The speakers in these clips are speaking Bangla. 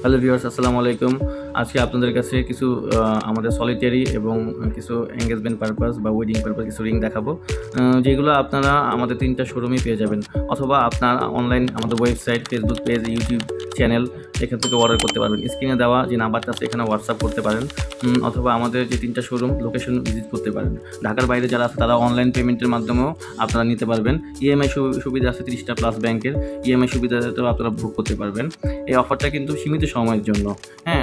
হ্যালো ভিউয়ার্স, আসসালামু আলাইকুম। আজকে আপনাদের কাছে কিছু আমাদের সলিটারি এবং কিছু এঙ্গেজমেন্ট পারপাস বা ওয়েডিং পারপাস কিছু রিং দেখাবো, যেগুলো আপনারা আমাদের 3টা শোরুমে পেয়ে যাবেন, অথবা আপনার অনলাইন আমাদের website, Facebook page, YouTube channel এখান থেকে অর্ডার করতে পারবেন। স্ক্রিনে দেওয়া যে নাম্বারটা আছে এখানে হোয়াটসঅ্যাপ করতে পারেন, অথবা আমাদের যে 3টা শোরুম লোকেশন ভিজিট করতে পারেন। ঢাকার বাইরে যারা আছে তারা অনলাইন পেমেন্টের মাধ্যমেও আপনারা নিতে পারবেন। ইএমআই সুবিধা আছে 30টা প্লাস ব্যাংকের ইএমআই সুবিধাতেও আপনারা বুক করতে পারবেন। এই অফারটা কিন্তু সীমিত সময়ের জন্য।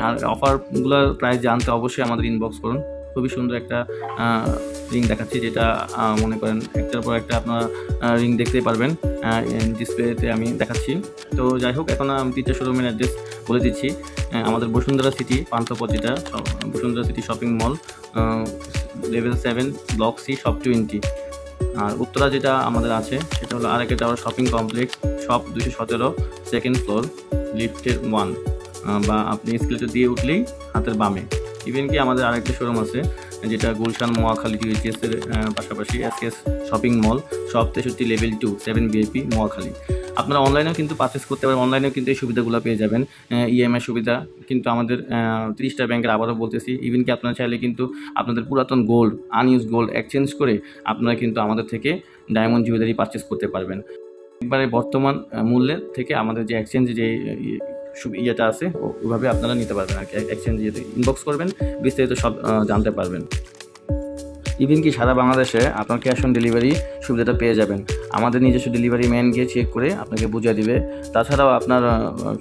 আর অফারগুলোর প্রাইস জানতে অবশ্যই আমাদের ইনবক্স করুন। খুবই সুন্দর একটা রিং দেখাচ্ছি, যেটা মনে করেন একটার পর একটা আপনারা রিং দেখতেই পারবেন। ডিসপ্লেতে আমি দেখাচ্ছি। তো যাই হোক, এখন আমি 3টা শোরুমের অ্যাড্রেস বলে দিচ্ছি। আমাদের বসুন্ধরা সিটি পান্থপতিটা, Bashundhara city shopping mall, level 7, block C, shop 20। আর উত্তরা যেটা আমাদের আছে সেটা হলো আরেকটা tower shopping complex, shop 217, second floor, লিফটের 1, বা আপনি স্কেলেটর দিয়ে উঠলেই হাতের বামে। ইভেন কি আমাদের আরেকটা শোরুম আছে যেটা গুলশান মোয়াখালী টিউএইচএস এর পাশাপাশি SKS shopping mall, shop 63, level 2, 7 বিআইপি, মোয়াখালী। আপনারা অনলাইনেও কিন্তু পারচেস করতে পারেন, অনলাইনেও কিন্তু এই সুবিধাগুলো পেয়ে যাবেন। ইএমআই সুবিধা কিন্তু আমাদের 30টা ব্যাংকের, আবারও বলতেছি। ইভেন কি আপনারা চাইলে কিন্তু আপনাদের পুরাতন গোল্ড, আনইউজ গোল্ড এক্সচেঞ্জ করে আপনারা কিন্তু আমাদের থেকে ডায়মন্ড জুয়েলারি পারচেস করতে পারবেন। একবারে বর্তমান মূল্যের থেকে আমাদের যে এক্সচেঞ্জ যে ইয়েটা আছে ওইভাবে আপনারা নিতে পারবেন আর কি। এক্সচেঞ্জ ইয়েতে ইনবক্স করবেন, বিস্তারিত সব জানতে পারবেন। ইভেন কি সারা বাংলাদেশে আপনার ক্যাশ অন ডেলিভারি সুবিধাটা পেয়ে যাবেন। আমাদের নিজস্ব ডেলিভারি ম্যান গিয়ে চেক করে আপনাকে বুঝিয়ে দিবে। তাছাড়াও আপনার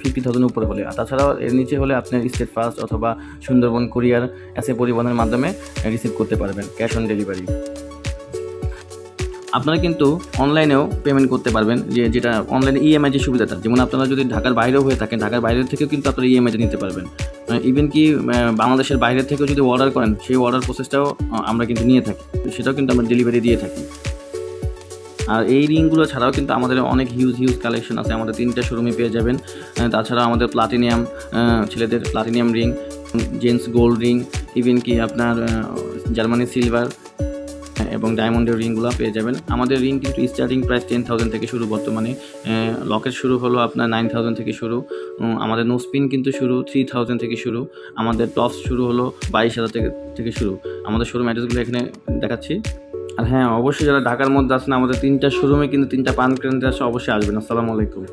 50,000 উপরে হলে, আর তাছাড়াও এর নিচে হলে আপনার স্টেট ফাস্ট অথবা সুন্দরবন কুরিয়ার এসে পরিবহনের মাধ্যমে রিসিভ করতে পারবেন ক্যাশ অন ডেলিভারি। আপনারা কিন্তু অনলাইনেও পেমেন্ট করতে পারবেন, যেটা অনলাইনে ইএমআই যে সুবিধাটা, যেমন আপনারা যদি ঢাকার বাইরেও হয়ে থাকেন, ঢাকার বাইরের থেকেও কিন্তু আপনারা ইএমআইটা নিতে পারবেন। ইভেন কি বাংলাদেশের বাইরের থেকেও যদি অর্ডার করেন, সেই অর্ডার প্রসেসটাও আমরা কিন্তু নিয়ে থাকি, সেটাও কিন্তু আমরা ডেলিভারি দিয়ে থাকি। আর এই রিংগুলো ছাড়াও কিন্তু আমাদের অনেক হিউজ কালেকশন আছে, আমাদের 3টা শোরুমে পেয়ে যাবেন। তাছাড়াও আমাদের প্লাটিনিয়াম, ছেলেদের platinum ring, gents gold ring, even কি আপনার জার্মানি সিলভার এবং ডায়মন্ডের রিংগুলো পেয়ে যাবেন। আমাদের রিং কিন্তু স্টার্টিং প্রাইস 10,000 থেকে শুরু। বর্তমানে লকেট শুরু হলো আপনার 9,000 থেকে শুরু। আমাদের নোসপিন কিন্তু শুরু 3,000 থেকে শুরু। আমাদের টপস শুরু হলো 22,000 থেকে শুরু। আমাদের শোরুম অ্যাড্রেসগুলো এখানে দেখাচ্ছি। আর হ্যাঁ, অবশ্যই যারা ঢাকার মধ্যে আছেন, আমাদের 3টা শোরুমে কিন্তু 3টা পান কেন্দ্রে আছে, অবশ্যই আসবেন। আসসালামু আলাইকুম।